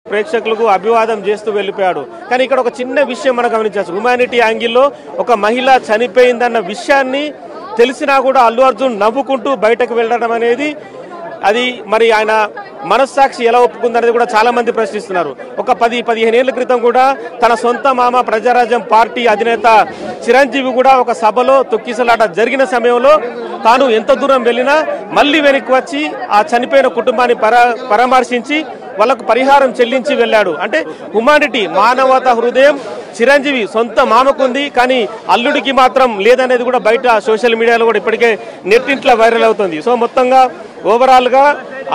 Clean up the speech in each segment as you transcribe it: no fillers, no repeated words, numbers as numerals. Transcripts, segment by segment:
ప్రేక్షకులకు అభివాదం చేస్తూ వెళ్ళిపోయాడు. కానీ ఇక్కడ ఒక చిన్న విషయం మనం గమనించవచ్చు. హ్యుమానిటీ యాంగిల్లో ఒక మహిళ చనిపోయిందన్న విషయాన్ని తెలిసినా కూడా అల్లు అర్జున్ నవ్వుకుంటూ బయటకు వెళ్ళడం అనేది అది మరి ఆయన మనస్సాక్షి ఎలా ఒప్పుకుందనేది కూడా చాలా మంది ప్రశ్నిస్తున్నారు. ఒక 10-15 ఏళ్ల క్రితం కూడా తన సొంత మామ ప్రజారాజ్యం పార్టీ అధినేత చిరంజీవి కూడా ఒక సభలో తొక్కిసలాట జరిగిన సమయంలో తాను ఎంత దూరం వెళ్ళినా మళ్ళీ వెనక్కి వచ్చి ఆ చనిపోయిన కుటుంబాన్ని పరామర్శించి వాళ్ళకు పరిహారం చెల్లించి వెళ్ళాడు. అంటే హ్యుమానిటీ, మానవతా హృదయం చిరంజీవి సొంత మామకుంది, కానీ అల్లుడికి మాత్రం లేదనేది కూడా బయట సోషల్ మీడియాలో కూడా ఇప్పటికే నెట్టింట్లో వైరల్ అవుతుంది. సో మొత్తంగా ఓవరాల్గా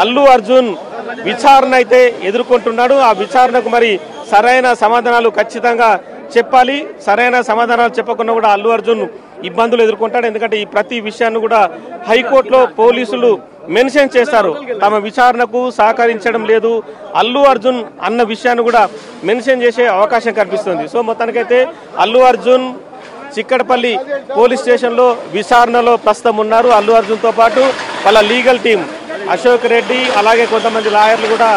అల్లు అర్జున్ విచారణ అయితే ఎదుర్కొంటున్నాడు. ఆ విచారణకు మరి సరైన సమాధానాలు ఖచ్చితంగా చెప్పాలి. సరైన సమాధానాలు చెప్పకుండా కూడా అల్లు అర్జున్ ఇబ్బందులు ఎదుర్కొంటాడు. ఎందుకంటే ఈ ప్రతి విషయాన్ని కూడా హైకోర్టులో పోలీసులు మెన్షన్ చేస్తారు. తమ విచారణకు సహకరించడం లేదు అల్లు అర్జున్ అన్న విషయాన్ని కూడా మెన్షన్ చేసే అవకాశం కనిపిస్తుంది. సో మొత్తానికైతే అల్లు అర్జున్ చిక్కడపల్లి పోలీస్ స్టేషన్లో విచారణలో ప్రస్తుతం ఉన్నారు. అల్లు అర్జున్తో పాటు వాళ్ళ లీగల్ టీం అశోక్ రెడ్డి అలాగే కొంతమంది లాయర్లు కూడా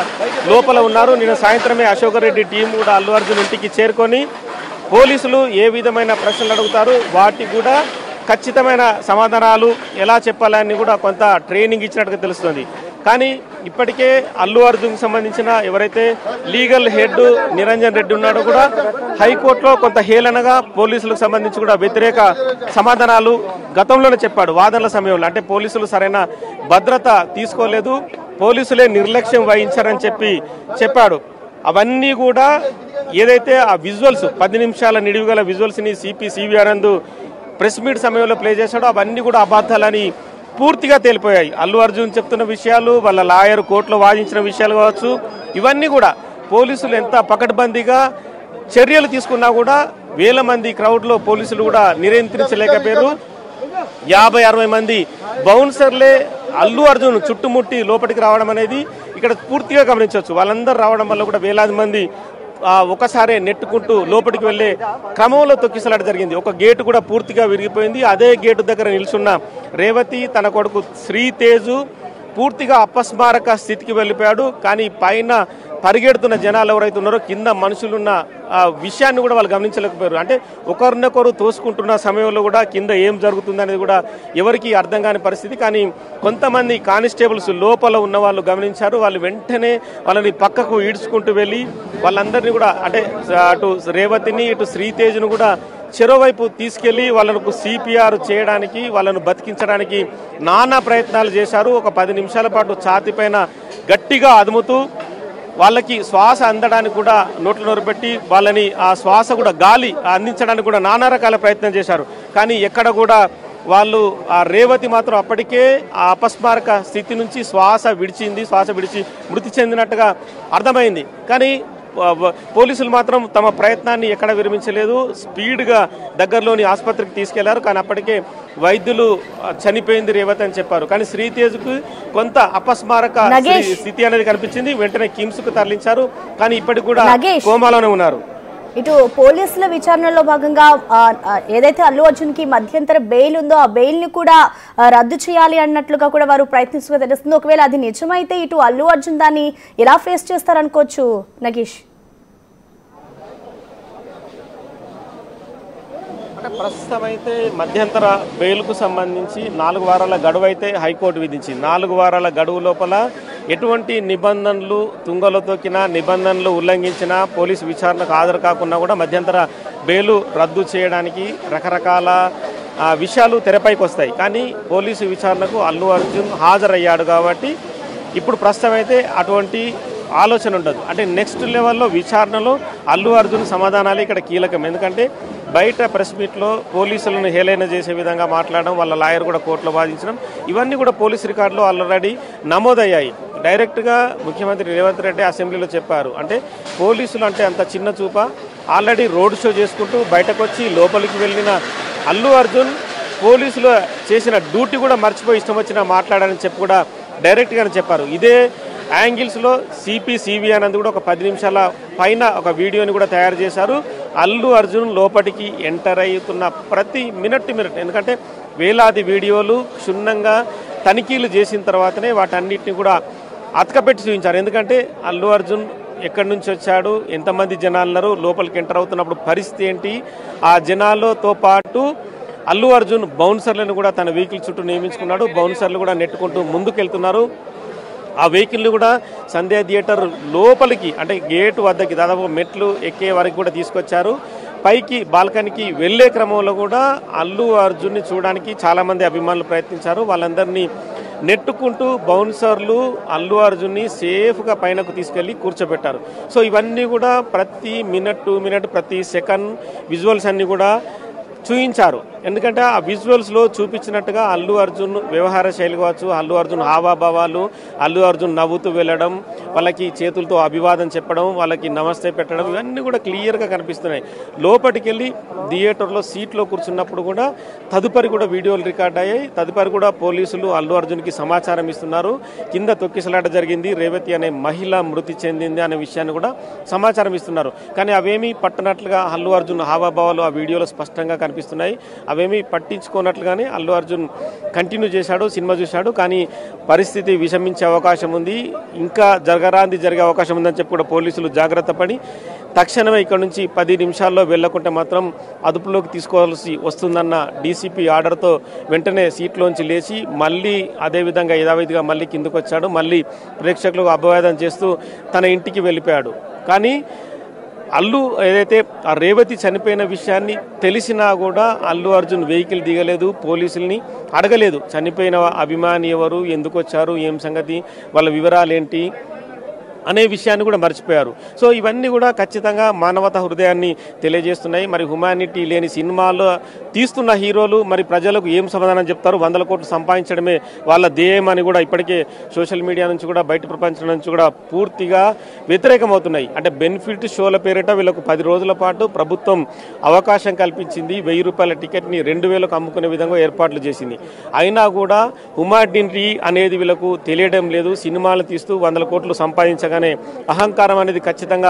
లోపల ఉన్నారు. నిన్న సాయంత్రమే అశోక్ రెడ్డి టీం కూడా అల్లు అర్జున్ ఇంటికి చేరుకొని పోలీసులు ఏ విధమైన ప్రశ్నలు అడుగుతారు వాటికి కూడా ఖచ్చితమైన సమాధానాలు ఎలా చెప్పాలని కూడా కొంత ట్రైనింగ్ ఇచ్చినట్టుగా తెలుస్తుంది. కానీ ఇప్పటికే అల్లు అర్జున్కి సంబంధించిన ఎవరైతే లీగల్ హెడ్ నిరంజన్ రెడ్డి ఉన్నాడో కూడా హైకోర్టులో కొంత హేళనగా పోలీసులకు సంబంధించి కూడా వ్యతిరేక సమాధానాలు గతంలోనే చెప్పాడు. వాదనల సమయంలో అంటే పోలీసులు సరైన భద్రత తీసుకోలేదు, పోలీసులే నిర్లక్ష్యం వహించారని చెప్పాడు. అవన్నీ కూడా ఏదైతే ఆ విజువల్స్ 10 నిమిషాల నిడివిగల విజువల్స్ని సిపి ఆనంద్ ప్రెస్ మీట్ సమయంలో ప్లే చేశాడో అవన్నీ కూడా అబద్ధాలని పూర్తిగా తేలిపోయాయి. అల్లు అర్జున్ చెప్తున్న విషయాలు, వాళ్ళ లాయర్ కోర్టులో వాదించిన విషయాలు కావచ్చు, ఇవన్నీ కూడా పోలీసులు ఎంత పకడ్బందీగా చర్యలు తీసుకున్నా కూడా వేల మంది క్రౌడ్లో పోలీసులు కూడా నియంత్రించలేకపోయారు. 50-60 మంది బౌన్సర్లే అల్లు అర్జున్ చుట్టుముట్టి లోపలికి రావడం అనేది ఇక్కడ పూర్తిగా గమనించవచ్చు. వాళ్ళందరూ రావడం వల్ల కూడా వేలాది మంది ఒకసారి నెట్టుకుంటూ లోపలికి వెళ్లే క్రమంలో తొక్కిసలాట జరిగింది. ఒక గేటు కూడా పూర్తిగా విరిగిపోయింది. అదే గేటు దగ్గర నిల్చున్న రేవతి తన కొడుకు శ్రీతేజు పూర్తిగా అపస్మారక స్థితికి వెళ్ళిపోయాడు. కానీ పైన పరిగెడుతున్న జనాలు ఎవరైతే ఉన్నారో కింద మనుషులున్న విషయాన్ని కూడా వాళ్ళు గమనించలేకపోయారు. అంటే ఒకరినొకరు తోసుకుంటున్న సమయంలో కూడా కింద ఏం జరుగుతుంది అనేది కూడా ఎవరికి అర్థం కాని పరిస్థితి. కానీ కొంతమంది కానిస్టేబుల్స్ లోపల ఉన్న వాళ్ళు గమనించారు. వాళ్ళు వెంటనే వాళ్ళని పక్కకు ఈడ్చుకుంటూ వెళ్ళి వాళ్ళందరినీ కూడా అంటే అటు రేవతిని ఇటు శ్రీతేజ్ను కూడా చెరోవైపు తీసుకెళ్లి వాళ్ళకు సిపిఆర్ చేయడానికి వాళ్ళను బతికించడానికి నానా ప్రయత్నాలు చేశారు. ఒక 10 నిమిషాల పాటు ఛాతీపైన గట్టిగా అదుముతూ వాళ్ళకి శ్వాస అందడానికి కూడా నోట్లో నోరు పెట్టి వాళ్ళని ఆ శ్వాస కూడా గాలి అందించడానికి కూడా నానా రకాల ప్రయత్నం చేశారు. కానీ ఎక్కడ కూడా వాళ్ళు ఆ రేవతి మాత్రం అప్పటికే ఆ అపస్మారక స్థితి నుంచి శ్వాస విడిచి మృతి చెందినట్టుగా అర్థమైంది. కానీ పోలీసులు మాత్రం తమ ప్రయత్నాన్ని ఎక్కడ విరమించలేదు. స్పీడ్గా దగ్గరలోని ఆసుపత్రికి తీసుకెళ్లారు. కానీ అప్పటికే వైద్యులు చనిపోయింది రేవతి అని చెప్పారు. కానీ శ్రీతేజ్కు కొంత అపస్మారక స్థితి అనేది కనిపించింది. వెంటనే కిమ్స్కు తరలించారు. కానీ ఇప్పటికి కూడా కోమాలోనే ఉన్నారు. ఇటు పోలీసుల విచారణలో భాగంగా ఏదైతే అల్లు అర్జున్ కి మధ్యంతర బెయిల్ ఉందో ఆ బెయిల్ ని కూడా రద్దు చేయాలి అన్నట్లుగా కూడా వారు ప్రయత్నిస్తుగా తెలుస్తుంది. ఒకవేళ అది నిజమైతే ఇటు అల్లు అర్జున్ దాన్ని ఎలా ఫేస్ చేస్తారనుకోవచ్చు నగేష్? అంటే ప్రస్తుతం అయితే మధ్యంతర బెయిల్కు సంబంధించి 4 వారాల గడువు అయితే హైకోర్టు విధించింది. 4 వారాల గడువు లోపల ఎటువంటి నిబంధనలు తుంగలో తొక్కినా, నిబంధనలు ఉల్లంఘించినా, పోలీసు విచారణకు హాజరు కాకుండా కూడా మధ్యంతర బెయిలు రద్దు చేయడానికి రకరకాల విషయాలు తెరపైకి వస్తాయి. కానీ పోలీసు విచారణకు అల్లు అర్జున్ హాజరయ్యాడు కాబట్టి ఇప్పుడు ప్రస్తుతం అయితే అటువంటి ఆలోచన ఉండదు. అంటే నెక్స్ట్ లెవెల్లో విచారణలో అల్లు అర్జున్ సమాధానాలు ఇక్కడ కీలకం. ఎందుకంటే బయట ప్రెస్ మీట్లో పోలీసులను హేళన చేసే విధంగా మాట్లాడడం, వాళ్ళ లాయర్ కూడా కోర్టులో వాదించడం, ఇవన్నీ కూడా పోలీస్ రికార్డులో ఆల్రెడీ నమోదయ్యాయి. డైరెక్ట్గా ముఖ్యమంత్రి రేవంత్ రెడ్డి అసెంబ్లీలో చెప్పారు. అంటే పోలీసులు అంటే అంత చిన్న చూప, ఆల్రెడీ రోడ్ షో చేసుకుంటూ బయటకు వచ్చి లోపలికి వెళ్ళిన అల్లు అర్జున్ పోలీసులు చేసిన డ్యూటీ కూడా మర్చిపోయి ఇష్టం వచ్చినా మాట్లాడాలని చెప్పి కూడా డైరెక్ట్గానే చెప్పారు. ఇదే యాంగిల్స్లో సివి ఆనంద్ కూడా ఒక 10 నిమిషాల పైన ఒక వీడియోని కూడా తయారు చేశారు. అల్లు అర్జున్ లోపలికి ఎంటర్ అవుతున్న ప్రతి మినిట్ ఎందుకంటే వేలాది వీడియోలు క్షుణ్ణంగా తనిఖీలు చేసిన తర్వాతనే వాటన్నిటిని కూడా అతకపెట్టి చూపించారు. ఎందుకంటే అల్లు అర్జున్ ఎక్కడి నుంచి వచ్చాడు, ఎంతమంది జనాలున్నారు, లోపలికి ఎంటర్ అవుతున్నప్పుడు పరిస్థితి ఏంటి, ఆ జనాలతో పాటు అల్లు అర్జున్ బౌన్సర్లను కూడా తన వెహికల్ చుట్టూ నియమించుకున్నాడు. బౌన్సర్లు కూడా నెట్టుకుంటూ ముందుకెళ్తున్నారు. ఆ వెహికల్ని కూడా సంధ్యా థియేటర్ లోపలికి అంటే గేటు వద్దకి దాదాపు మెట్లు ఎక్కే వరకు కూడా తీసుకొచ్చారు. పైకి బాల్కనీకి వెళ్లే క్రమంలో కూడా అల్లు అర్జున్ని చూడడానికి చాలామంది అభిమానులు ప్రయత్నించారు. వాళ్ళందరినీ నెట్టుకుంటూ బౌన్సర్లు అల్లు అర్జున్ని సేఫ్గా పైనకు తీసుకెళ్లి కూర్చోబెట్టారు. సో ఇవన్నీ కూడా ప్రతి మినిట్ 2 మినిట్ ప్రతి సెకండ్ విజువల్స్ అన్నీ కూడా చూయించారు. ఎందుకంటే ఆ విజువల్స్లో చూపించినట్టుగా అల్లు అర్జున్ వ్యవహార శైలి కావచ్చు, అల్లు అర్జున్ హావాభావాలు, అల్లు అర్జున్ నవ్వుతూ వెళ్ళడం, వాళ్ళకి చేతులతో అభివాదం చెప్పడం, వాళ్ళకి నమస్తే పెట్టడం, ఇవన్నీ కూడా క్లియర్గా కనిపిస్తున్నాయి. లోపలికి వెళ్ళి థియేటర్లో సీట్లో కూర్చున్నప్పుడు కూడా తదుపరి కూడా వీడియోలు రికార్డ్ అయ్యాయి. తదుపరి కూడా పోలీసులు అల్లు అర్జున్కి సమాచారం ఇస్తున్నారు. కింద తొక్కిసలాట జరిగింది, రేవతి అనే మహిళ మృతి చెందింది అనే విషయాన్ని కూడా సమాచారం ఇస్తున్నారు. కానీ అవేమీ పట్టనట్లుగా అల్లు అర్జున్ హావాభావాలు ఆ వీడియోలో స్పష్టంగా కనిపిస్తున్నాయి. అవేమీ పట్టించుకున్నట్లుగానే అల్లు అర్జున్ కంటిన్యూ చేశాడు, సినిమా చూశాడు. కానీ పరిస్థితి విషమించే అవకాశం ఉంది, ఇంకా జరిగే అవకాశం ఉందని చెప్పి కూడా పోలీసులు జాగ్రత్త పడి తక్షణమే ఇక్కడ నుంచి 10 నిమిషాల్లో వెళ్లకుంటే మాత్రం అదుపులోకి తీసుకోవాల్సి వస్తుందన్న డీసీపీ ఆర్డర్తో వెంటనే సీట్లోంచి లేచి మళ్ళీ అదేవిధంగా యథావిధిగా మళ్ళీ కిందకు వచ్చాడు. మళ్ళీ ప్రేక్షకులకు అభివాదం చేస్తూ తన ఇంటికి వెళ్ళిపోయాడు. కానీ అల్లు ఏదైతే ఆ రేవతి చనిపోయిన విషయాన్ని తెలిసినా కూడా అల్లు అర్జున్ వెహికల్ దిగలేదు, పోలీసుల్ని అడగలేదు. చనిపోయిన అభిమాని ఎవరు, ఎందుకు వచ్చారు, ఏం సంగతి, వాళ్ళ వివరాలు ఏంటి అనే విషయాన్ని కూడా మర్చిపోయారు. సో ఇవన్నీ కూడా ఖచ్చితంగా మానవతా హృదయాన్ని తెలియజేస్తున్నాయి. మరి హ్యుమానిటీ లేని సినిమాలో తీస్తున్న హీరోలు మరి ప్రజలకు ఏం సమాధానం చెప్తారు, 100 కోట్లు సంపాదించడమే వాళ్ళ ధ్యేయం అని కూడా ఇప్పటికే సోషల్ మీడియా నుంచి కూడా బయట ప్రపంచం నుంచి కూడా పూర్తిగా వ్యతిరేకమవుతున్నాయి. అంటే బెనిఫిట్ షోల పేరిట వీళ్ళకు 10 రోజుల పాటు ప్రభుత్వం అవకాశం కల్పించింది. 1000 రూపాయల టికెట్ని 2000కు అమ్ముకునే విధంగా ఏర్పాట్లు చేసింది. అయినా కూడా హ్యుమానిటీ అనేది వీళ్ళకు తెలియడం లేదు. సినిమాలు తీస్తూ 100 కోట్లు సంపాదించగానే అహంకారం అనేది ఖచ్చితంగా